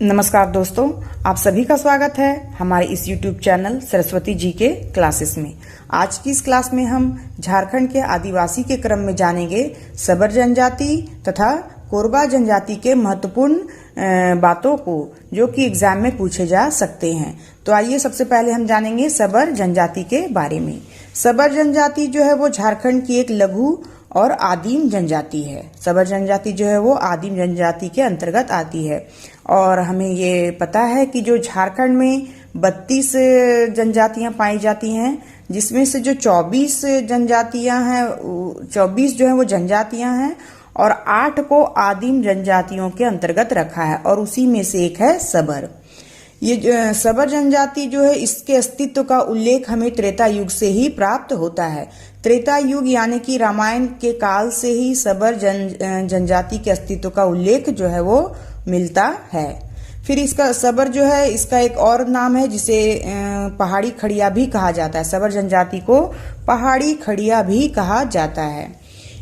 नमस्कार दोस्तों, आप सभी का स्वागत है हमारे इस YouTube चैनल सरस्वती जी के क्लासेस में। आज की इस क्लास में हम झारखंड के आदिवासी के क्रम में जानेंगे सबर जनजाति तथा कोरबा जनजाति के महत्वपूर्ण बातों को जो कि एग्जाम में पूछे जा सकते हैं। तो आइए सबसे पहले हम जानेंगे सबर जनजाति के बारे में। सबर जनजाति जो है वो झारखंड की एक लघु और आदिम जनजाति है। सबर जनजाति जो है वो आदिम जनजाति के अंतर्गत आती है और हमें ये पता है कि जो झारखंड में 32 जनजातियां पाई जाती हैं, जिसमें से जो 24 जनजातियां हैं, 24 जो है वो जनजातियां हैं और 8 को आदिम जनजातियों के अंतर्गत रखा है और उसी में से एक है सबर। ये सबर जनजाति जो है इसके अस्तित्व का उल्लेख हमें त्रेता युग से ही प्राप्त होता है। त्रेता युग यानी कि रामायण के काल से ही सबर जनजाति के अस्तित्व का उल्लेख जो है वो मिलता है। फिर इसका सबर जो है इसका एक और नाम है जिसे पहाड़ी खड़िया भी कहा जाता है। सबर जनजाति को पहाड़ी खड़िया भी कहा जाता है।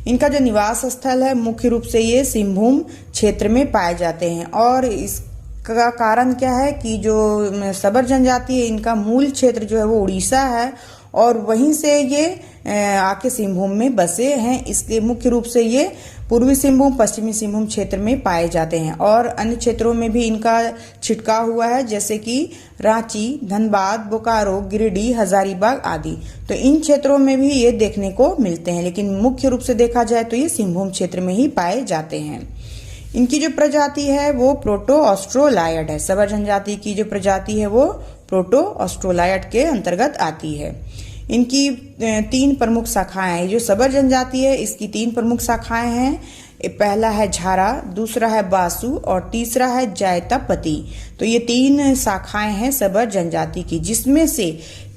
इनका जो निवास स्थल है मुख्य रूप से ये सिंहभूम क्षेत्र में पाए जाते हैं और इसका कारण क्या है कि जो सबर जनजाति है इनका मूल क्षेत्र जो है वो उड़ीसा है और वहीं से ये आके सिंहभूम में बसे हैं, इसलिए मुख्य रूप से ये पूर्वी सिंहभूम पश्चिमी सिंहभूम क्षेत्र में पाए जाते हैं और अन्य क्षेत्रों में भी इनका छिटकाव हुआ है, जैसे कि रांची, धनबाद, बोकारो, गिरिडीह, हजारीबाग आदि। तो इन क्षेत्रों में भी ये देखने को मिलते हैं, लेकिन मुख्य रूप से देखा जाए तो ये सिंहभूम क्षेत्र में ही पाए जाते हैं। इनकी जो प्रजाति है वो प्रोटो ऑस्ट्रोलायड है। सबर जनजाति की जो प्रजाति है वो प्रोटो ऑस्ट्रोलायड के अंतर्गत आती है। इनकी 3 प्रमुख शाखाएं हैं। जो सबर जनजाति है इसकी 3 प्रमुख शाखाएं हैं। पहला है झारा, दूसरा है बासु और तीसरा है जायतापति। तो ये 3 शाखाएं हैं सबर जनजाति की, जिसमें से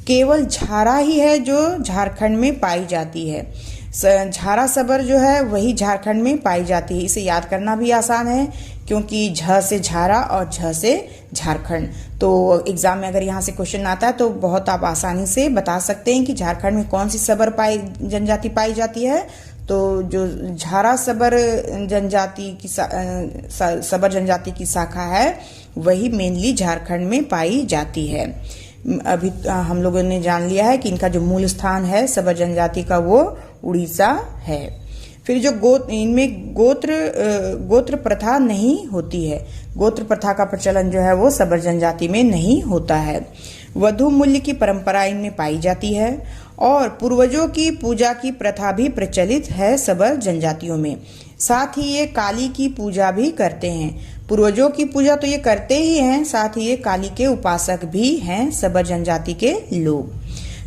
केवल झारा ही है जो झारखंड में पाई जाती है। झारा सबर जो है वही झारखंड में पाई जाती है। इसे याद करना भी आसान है क्योंकि झ से झारा और झ से झारखंड। तो एग्जाम में अगर यहाँ से क्वेश्चन आता है तो बहुत आप आसानी से बता सकते हैं कि झारखंड में कौन सी सबर जनजाति पाई जाती है। तो जो झारा सबर जनजाति की सबर जनजाति की शाखा है वही मेनली झारखंड में पाई जाती है। अभी हम लोगों ने जान लिया है कि इनका जो मूल स्थान है सबर जनजाति का वो उड़ीसा है। फिर जो इनमें गोत्र प्रथा नहीं होती है। गोत्र प्रथा का प्रचलन जो है वो सबर जनजाति में नहीं होता है। वधु मूल्य की परंपरा इनमें पाई जाती है और पूर्वजों की पूजा की प्रथा भी प्रचलित है सबर जनजातियों में। साथ ही ये काली की पूजा भी करते हैं। पूर्वजों की पूजा तो ये करते ही हैं, साथ ही ये काली के उपासक भी हैं सबर जनजाति के लोग।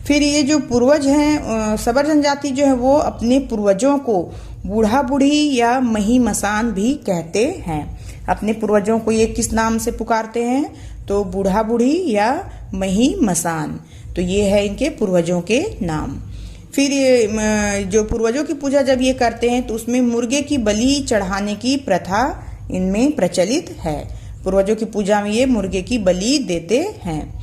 फिर ये जो पूर्वज हैं सबर जनजाति जो है वो अपने पूर्वजों को बूढ़ा बूढ़ी या मही मसान भी कहते हैं। अपने पूर्वजों को ये किस नाम से पुकारते हैं? तो बूढ़ा बूढ़ी या मही मसान। तो ये है इनके पूर्वजों के नाम। फिर ये जो पूर्वजों की पूजा जब ये करते हैं तो उसमें मुर्गे की बलि चढ़ाने की प्रथा इनमें प्रचलित है। पूर्वजों की पूजा में ये मुर्गे की बलि देते हैं।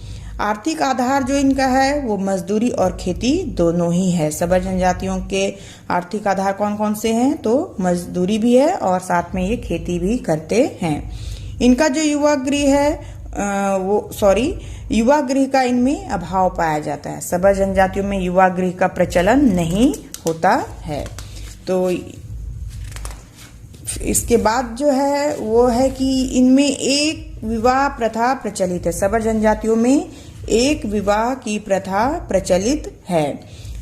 आर्थिक आधार जो इनका है वो मजदूरी और खेती दोनों ही है। सबर जनजातियों के आर्थिक आधार कौन कौन से हैं? तो मजदूरी भी है और साथ में ये खेती भी करते हैं। इनका जो युवा गृह है युवा गृह का इनमें अभाव पाया जाता है। सबर जनजातियों में युवा गृह का प्रचलन नहीं होता है। तो इसके बाद जो है वो है कि इनमें एक विवाह प्रथा प्रचलित है। सबर जनजातियों में एक विवाह की प्रथा प्रचलित है।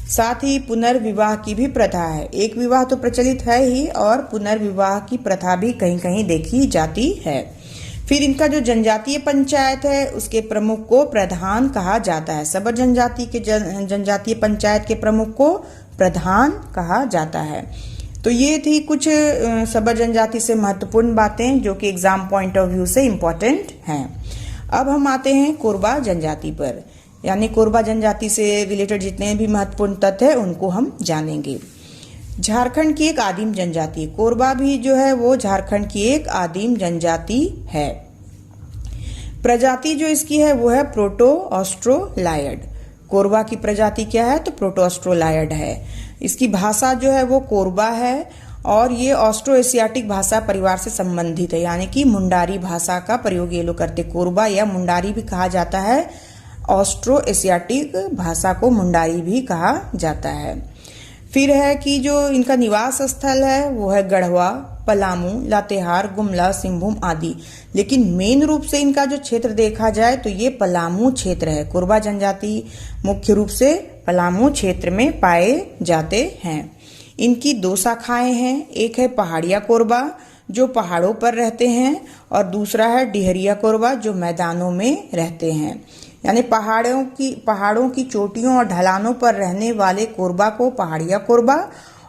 साथ ही पुनर्विवाह की भी प्रथा है। एक विवाह तो प्रचलित है ही और पुनर्विवाह की प्रथा भी कहीं कहीं देखी जाती है। फिर इनका जो जनजातीय पंचायत है उसके प्रमुख को प्रधान कहा जाता है। सबर जनजाति के जनजातीय पंचायत के प्रमुख को प्रधान कहा जाता है। तो ये थी कुछ सबर जनजाति से महत्वपूर्ण बातें जो कि एग्जाम पॉइंट ऑफ व्यू से इम्पोर्टेंट हैं। अब हम आते हैं कोरबा जनजाति पर, यानी कोरबा जनजाति से रिलेटेड जितने भी महत्वपूर्ण तथ्य हैं उनको हम जानेंगे। झारखंड की एक आदिम जनजाति कोरबा भी जो है वो झारखंड की एक आदिम जनजाति है। प्रजाति जो इसकी है वो है प्रोटो ऑस्ट्रोलायड। कोरबा की प्रजाति क्या है? तो प्रोटो ऑस्ट्रोलायड है। इसकी भाषा जो है वो कोरबा है और ये ऑस्ट्रो एशियाटिक भाषा परिवार से संबंधित है, यानी कि मुंडारी भाषा का प्रयोग ये लोग करते। कोरबा या मुंडारी भी कहा जाता है, ऑस्ट्रो एशियाटिक भाषा को मुंडारी भी कहा जाता है। फिर है कि जो इनका निवास स्थल है वो है गढ़वा, पलामू, लातेहार, गुमला, सिंहभूम आदि। लेकिन मेन रूप से इनका जो क्षेत्र देखा जाए तो ये पलामू क्षेत्र है। कोरबा जनजाति मुख्य रूप से पलामू क्षेत्र में पाए जाते हैं। इनकी दो शाखाएं हैं, एक है पहाड़िया कोरबा जो पहाड़ों पर रहते हैं और दूसरा है डिहरिया कोरबा जो मैदानों में रहते हैं। यानी पहाड़ों की चोटियों और ढलानों पर रहने वाले कोरबा को पहाड़िया कोरबा,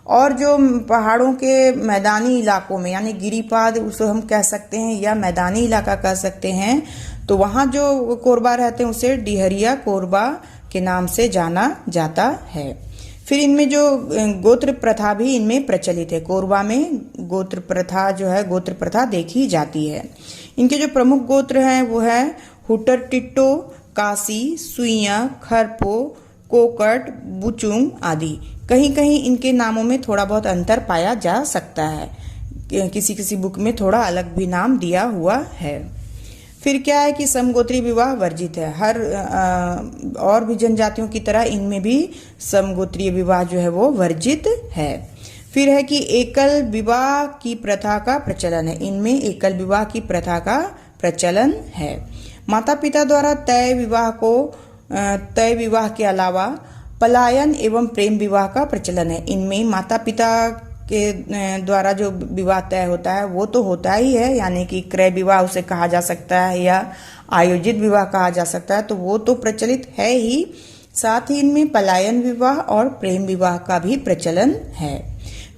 और जो पहाड़ों के मैदानी इलाकों में यानी गिरिपाद उसे हम कह सकते हैं या मैदानी इलाका कह सकते हैं, तो वहाँ जो कोरबा रहते हैं उसे डिहरिया कोरबा के नाम से जाना जाता है। फिर इनमें जो गोत्र प्रथा भी इनमें प्रचलित है। कोरबा में गोत्र प्रथा जो है गोत्र प्रथा देखी जाती है। इनके जो प्रमुख गोत्र हैं वो है हुटर टिट्टो, कासी, सुइया, खरपो, कोकट, बुचुंग आदि। कहीं कहीं इनके नामों में थोड़ा बहुत अंतर पाया जा सकता है, किसी किसी बुक में थोड़ा अलग भी नाम दिया हुआ है। फिर क्या है कि समगोत्रीय विवाह वर्जित है। हर और भी जनजातियों की तरह इनमें भी समगोत्रीय विवाह जो है वो वर्जित है। फिर है कि एकल विवाह की प्रथा का प्रचलन है। इनमें एकल विवाह की प्रथा का प्रचलन है। माता पिता द्वारा तय विवाह के अलावा पलायन एवं प्रेम विवाह का प्रचलन है। इनमें माता पिता के द्वारा जो विवाह तय होता है वो तो होता ही है, यानी कि क्रय विवाह उसे कहा जा सकता है या आयोजित विवाह कहा जा सकता है, तो वो तो प्रचलित है ही। साथ ही इनमें पलायन विवाह और प्रेम विवाह का भी प्रचलन है।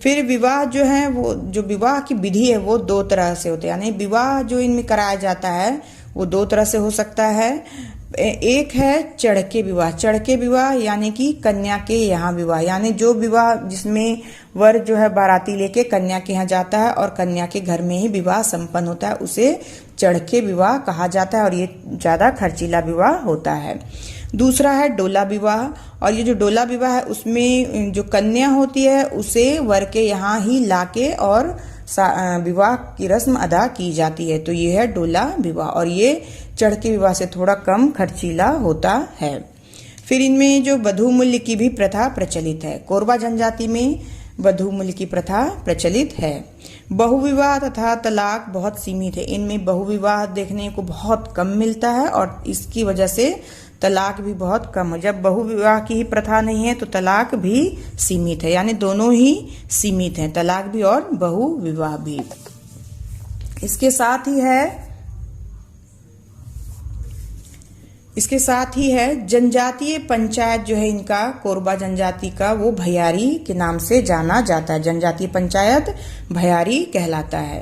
फिर विवाह जो है वो जो विवाह की विधि है वो दो तरह से होते हैं, यानी विवाह जो इनमें कराया जाता है वो दो तरह से हो सकता है। एक है चढ़के विवाह। चढ़के विवाह यानी कि कन्या के यहाँ विवाह, यानी जो विवाह जिसमें वर जो है बाराती लेके कन्या के यहाँ जाता है और कन्या के घर में ही विवाह संपन्न होता है, उसे चढ़के विवाह कहा जाता है और ये ज्यादा खर्चीला विवाह होता है। दूसरा है डोला विवाह, और ये जो डोला विवाह है उसमें जो कन्या होती है उसे वर के यहाँ ही लाके और विवाह की रस्म अदा की जाती है, तो ये है डोला विवाह और ये चढ़के विवाह से थोड़ा कम खर्चीला होता है। फिर इनमें जो वधू मूल्य की भी प्रथा प्रचलित है। कोरबा जनजाति में वधू मूल्य की प्रथा प्रचलित है। बहुविवाह तथा तलाक बहुत सीमित है। इनमें बहुविवाह देखने को बहुत कम मिलता है और इसकी वजह से तलाक भी बहुत कम है। जब बहुविवाह की ही प्रथा नहीं है तो तलाक भी सीमित है, यानी दोनों ही सीमित हैं, तलाक भी और बहुविवाह भी। इसके साथ ही है जनजातीय पंचायत जो है इनका कोरबा जनजाति का वो भैयारी के नाम से जाना जाता है। जनजातीय पंचायत भैयारी कहलाता है।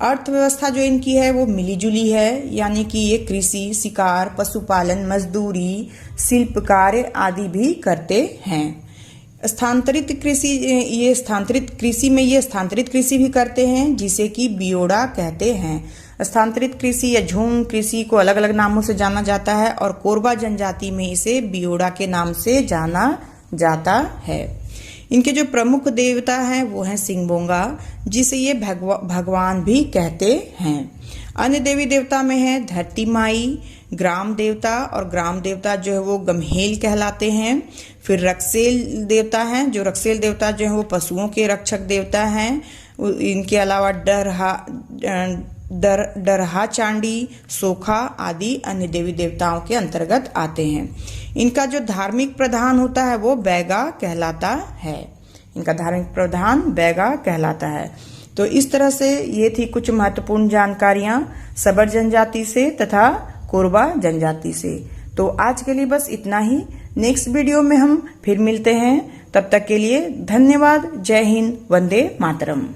अर्थव्यवस्था जो इनकी है वो मिली जुली है, यानी कि ये कृषि, शिकार, पशुपालन, मजदूरी, शिल्प कार्य आदि भी करते हैं। स्थानांतरित कृषि भी करते हैं जिसे कि बियोड़ा कहते हैं। स्थानांतरित कृषि या झूम कृषि को अलग अलग नामों से जाना जाता है और कोरबा जनजाति में इसे बियोड़ा के नाम से जाना जाता है। इनके जो प्रमुख देवता हैं वो हैं सिंहबोंगा, जिसे ये भगवान भी कहते हैं। अन्य देवी देवता में है धरती माई, ग्राम देवता, और ग्राम देवता जो है वो गम्हेल कहलाते हैं। फिर रक्सेल देवता हैं, जो रक्सेल देवता जो है वो पशुओं के रक्षक देवता हैं। इनके अलावा डरहा चांडी, सोखा आदि अन्य देवी देवताओं के अंतर्गत आते हैं। इनका जो धार्मिक प्रधान होता है वो बैगा कहलाता है। इनका धार्मिक प्रधान बैगा कहलाता है। तो इस तरह से ये थी कुछ महत्वपूर्ण जानकारियां सबर जनजाति से तथा कोरबा जनजाति से। तो आज के लिए बस इतना ही। नेक्स्ट वीडियो में हम फिर मिलते हैं। तब तक के लिए धन्यवाद। जय हिंद, वंदे मातरम।